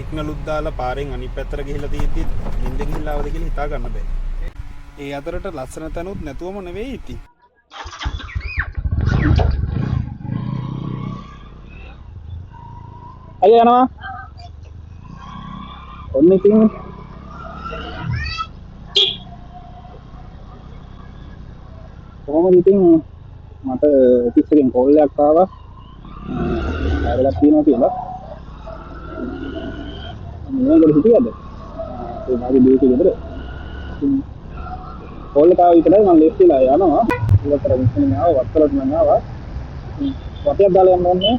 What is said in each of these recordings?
සිග්නලුත් දාලා පාරෙන් අනිත් පැත්තට ගිහිල්ලා තියෙද්දි නිින්ද ගිහිල්ලා ආවද කියලා හිතා ගන්න බෑ. ඒ අතරට ලස්සන තැනුත් නැතුවම නෙවෙයි ඉති. අය යනවා. ඔන්න ඉතින් කොහොමද ඉතින් මට ඔෆිස් එකෙන් කෝල් එකක් ආවා. ආරලක් තියෙනවා කියලා. මොනවද හිතුවද? ඒ මාගේ දීක ගෙදර. කෝල් එක ආව විතරයි මම ලෙෆ්ට් වෙලා යනවා. ඉවතර මිෂන් ආව වත්තලට මම ආවා. වටියක් දාලා යන්න ඕනේ.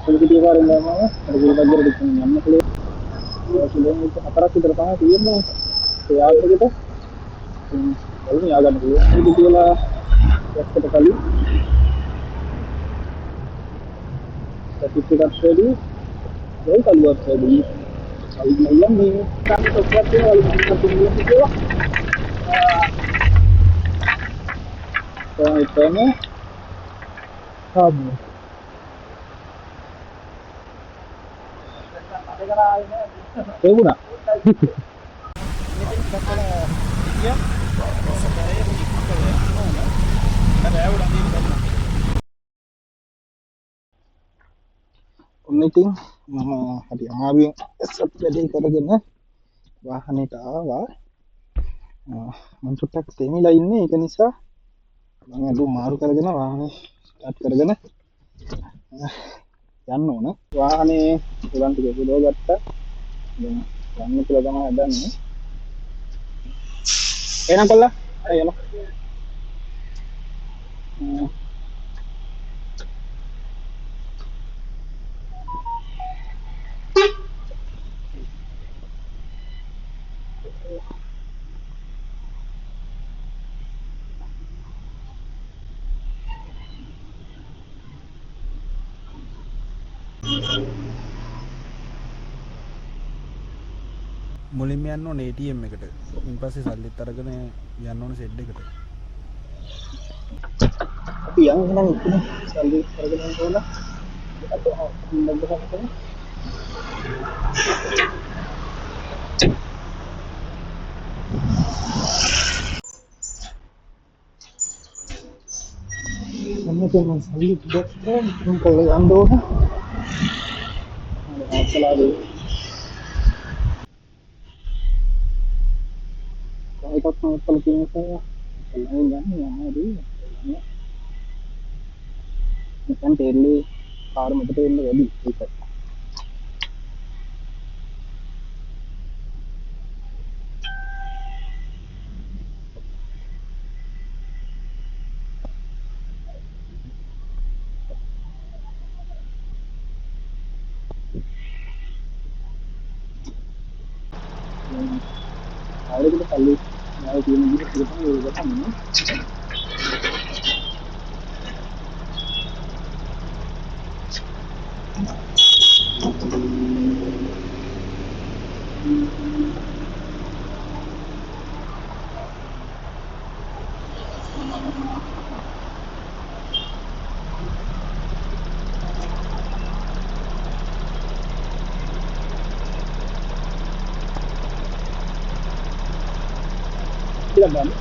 පොලිසිය කාරෙන් යනවා. අර ගිරබද්දරට යන්න පුළුවන්. කිලෝමීටර් 4ක් විතර තමයි තියෙන්නේ. ඒ ආයතනයකට වලින් යා ගන්න පුළුවන්. ඒක කියලා එක්කට කලින් සතිප්පිටත් වැඩි ඒ කල්වත් වැඩි. අයි මයම් මේ කාටවත් තියෙනවා වලින් කියලා. තමයි හාමු ඒ වුණා ඔන්න ඉතින් මම හරි අමාරුවෙන් සත් වැඩේ කරගෙන වාහනේට ආවා. මම චුට්ටක් තෙමිලා ඉන්නේ. ඒක නිසා මම අද මාරු කරගෙන වාහනේ ස්ටාර්ට් කරගෙන යන්න ඕන. වාහනේ උලන් ටික පුරව ගත්තා. දැන් යන්න කියලා තමයි හදන්නේ. එහෙනම් කොල්ලා අය යමු. මුලින්ම යන්න ඕනේ ATM එකට. ඊට පස්සේ සල්ලිත් අරගෙන යන්න ඕනේ සෙඩ් එකට. අපි යන් නම් ඉතින් සල්ලි කරගෙන යන්න ඕන. අත හොඳට කරගෙන මම සල්ලි දෙන්න කොල්ල යන්න ඕන. ආසලාවේ ඒකත් නවත්තලා තියෙන නිසා එල්ලෙන් යන්නේ යන්නේ මචන් තෙල්ලේ කාර් මතට එන්න වැඩි ඒකයි. ආයෙත් කල්ලි ආයෙත් තියෙන විදිහට තමයි ඒක ගන්න. Tidak banyak.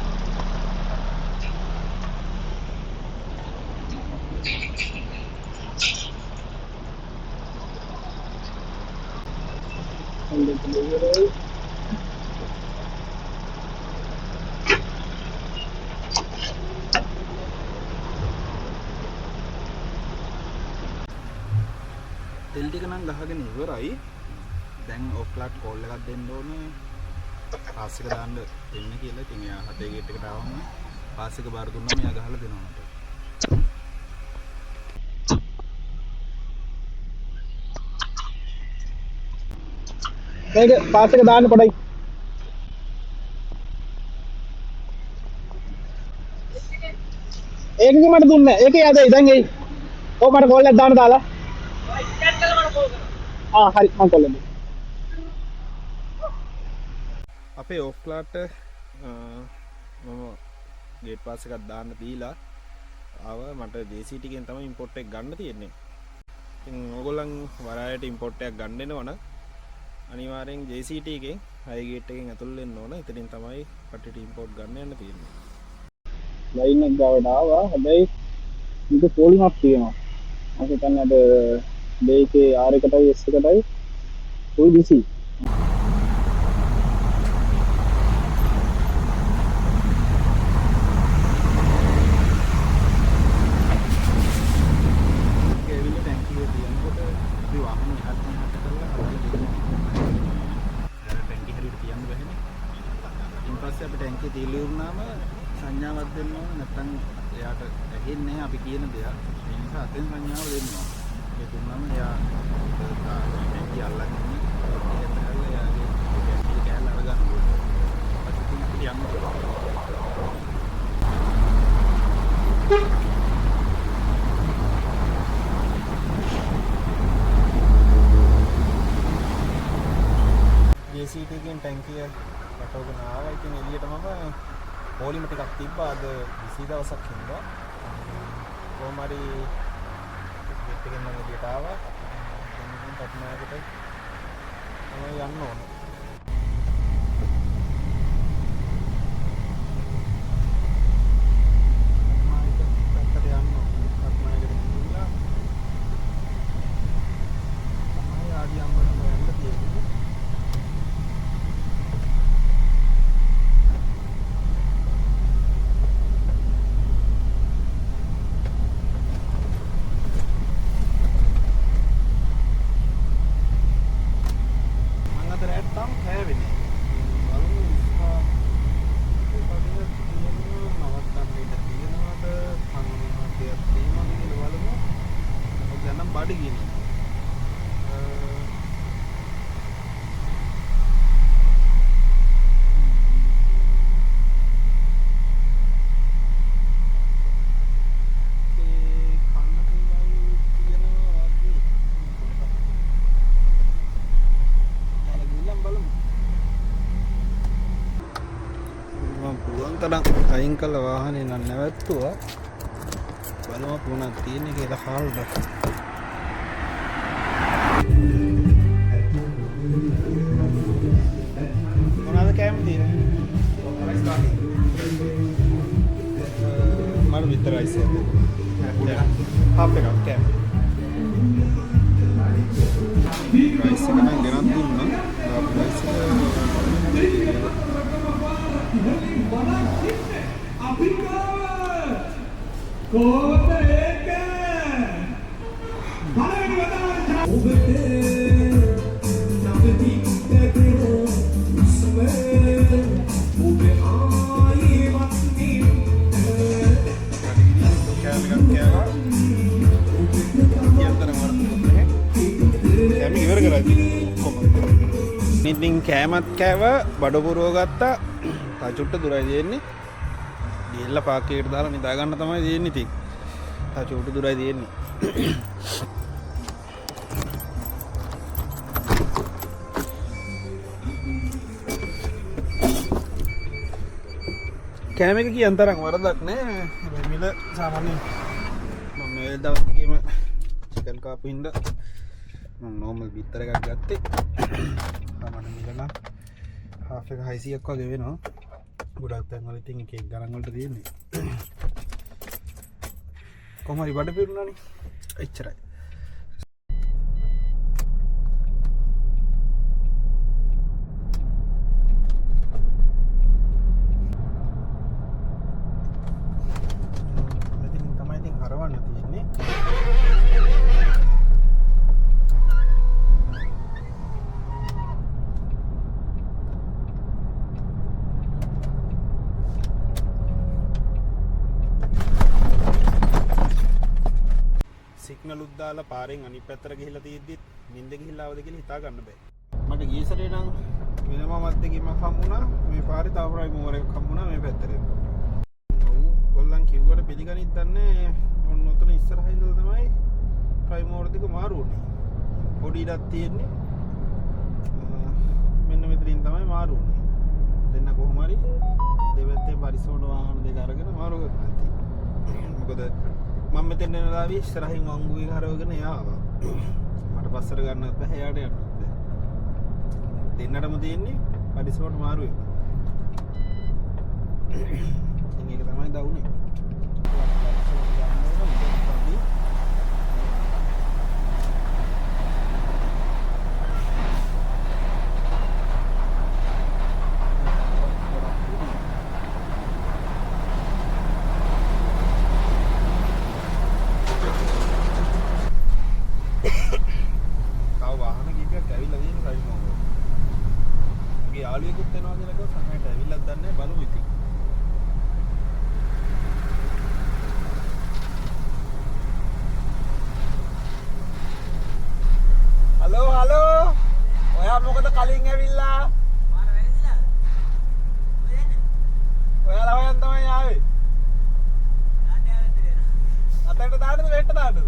තෙල් ටික නම් ගහගෙන ඉවරයි. දැන් ඔක්ලාට් කෝල් එකක් දෙන්න ඕනේ. පාස් එක දාන්න දෙන්න කියලා. ඉතින් එයා හතේ ගේට් එකට ආවම පාස් එක බාර දුන්නාම එයා ගහලා දෙනවා මට. මේක පාස් එක දාන්න පොඩයි. ඒකක මට දුන්නේ. ඒක යදයි දැන් එයි. ඔව් මට කෝල් එකක් දාන්න දාලා. හරි මම කෝල් එකක්. අපේ ඔක්ලාට මම ගේට් පාස් එකක් දාන්න දීලා ආව. මට JC ටිකෙන් තමයි ඉම්පෝට් එක ගන්න තියෙන්නේ. ඉතින් ඕගොල්ලන් වරායට ඉම්පෝට් එකක් ගන්න එනවනම් අනිවාර්යෙන් JCT එකෙන් හයි ගේට් එකෙන් ඇතුල් වෙන්න ඕන. එතනින් තමයි කට්ටියට ඉම්පෝට් ගන්න යන්න තියෙන්නේ. ලයින් එක ගාවට ආවා. හැබැයි මේක පොලිමක් තියෙනවා. මම හිතන්නේ අද දෙකේ R එකටයි S එකටයි full busy. ඒවිල ටැංකිය තියනකොට අපි වාහන එහාට මෙහාට කරලා හදලා දෙනවා. ටැංකිය හරියට තියන්න බැහැනේ. ඊට පස්සේ අපි ටැංකිය තීලි වුණාම සංඥාවක් දෙන්න ඕන. නැත්නම් එයාට ඇහෙන්නේ නැහැ අපි කියන දේ. ඒ නිසා අතෙන් සංඥාව දෙන්න ඕන. ඒ දුන්නාම එයා ටැංකිය අල්ලගෙන ඉන්නේ. එයාගේ ටැංකිය කෑල්ල අරගන්න ඕනේ. පස්සේ අපිට යන්න පුළුවන්. JCT එකෙන් ටැංකිය රටවගෙන ආවා. ඉතින් එළියට මම පොලිම ටිකක් තිබ්බා. අද 20 දවසක් හින්දා කොහොම හරි ගේට් එකෙන් මම එළියට ආවා. දැන් ඉතින් කටුනායකට තමයි යන්න ඕන. කටුනායකට යන්න ඕන. කටුනායකට ගිහිල්ලා තමයි ආදි අම්බලම යන්න තියෙන්නේ. තරම් අයින් කළ වාහනේ නම් නැවැත්තුවා. බලමු පුණක් තියෙන්නේ කියලා හාල්ද. මොනවාද කැම තියෙන්නේ? මම විතරයි ඉස්සෙල්ලා. හාප් එකක් කැම. ප්‍රයිස් එක නම් ගෙනත් දුන්නා. ප්‍රයිස් එක ඉතින් කෑමත් කෑව බඩ පුරව ගත්තා. තා චුට්ට දුරයි තියෙන්නේ. ගිහිල්ලා පාක්කේකට දාලා නිදා ගන්න තමයි තියෙන්නේ ඉතින්. තා චුට්ට දුරයි තියෙන්නේ. කෑම එක කියන තරම් වරදක් නෑ. හැබැයි මිල සාමාන්‍යයෙන් මම මේ දවස්කේම චිකන් කාපු හින්දා මම නෝමල් බිත්තර එකක් ගත්තේ. සාමාන්‍ය මිල නම් හාෆ් එක 600ක් වගේ වෙනවා. ගොඩක් තැන්වල ඉතින් එක ගණන් වලට තියෙන්නේ. කොහොම හරි බඩ පිරුණානේ. එච්චරයි. සිග්නල් උද්දාලා පාරෙන් අනිත් පැත්තට ගිහිල්ලා තියෙද්දිත් නිින්ද ගිහිල්ලා ආවද කියලා හිතා ගන්න බෑ. මට ගිය සැරේ නම් වෙනම මැද්දකින්ම හම්බුණා. මේ පාරේ තව ප්‍රයි මෝර් එකක් හම්බුණා මේ පැත්තට. ඔව් ගොල්ලන් කිව්වට පිළිගනිත් දන්නේ ඔන්න උතන ඉස්සරහින් ඉඳලා තමයි ප්‍රයි මෝර් දෙක මාරු වුනේ. පොඩි ඉඩක් තියෙන්නේ. මෙන්න මෙතනින් තමයි මාරු වුනේ. දෙන්න කොහොම හරි දෙවැත්තේ පරිසෝඩ වාහන දෙක අරගෙන මාරු කරනවා තියෙන්නේ. මොකද මම මෙතෙන් එන ලාවි ඉස්සරහින් වංගුවේ හරවගෙන යාවා. මට පස්සට ගන්නත් බෑ එයාට යන්නත් බෑ. දෙන්නටම තියෙන්නේ පරිස්සමට මාරු එක. ඉතින් ඒක තමයි දවුනේ. යාළුවෙකුත් එනවා කියලා කිව්වා සමහරට ඇවිල්ලාත් දන්නේ නැහැ බලමු ඉතින්. හලෝ ඔයා මොකද කලින් ඇවිල්ලා? මාර වැරදිලාද? ඔයාලා හොයන් තමයි ආවේ. අතට දාන්නද වෙට්ට දාන්නද?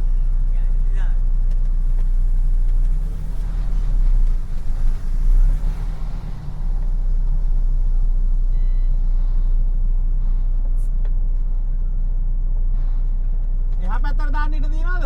එහා පැත්තට දාන්න ඉඩ තියනවද?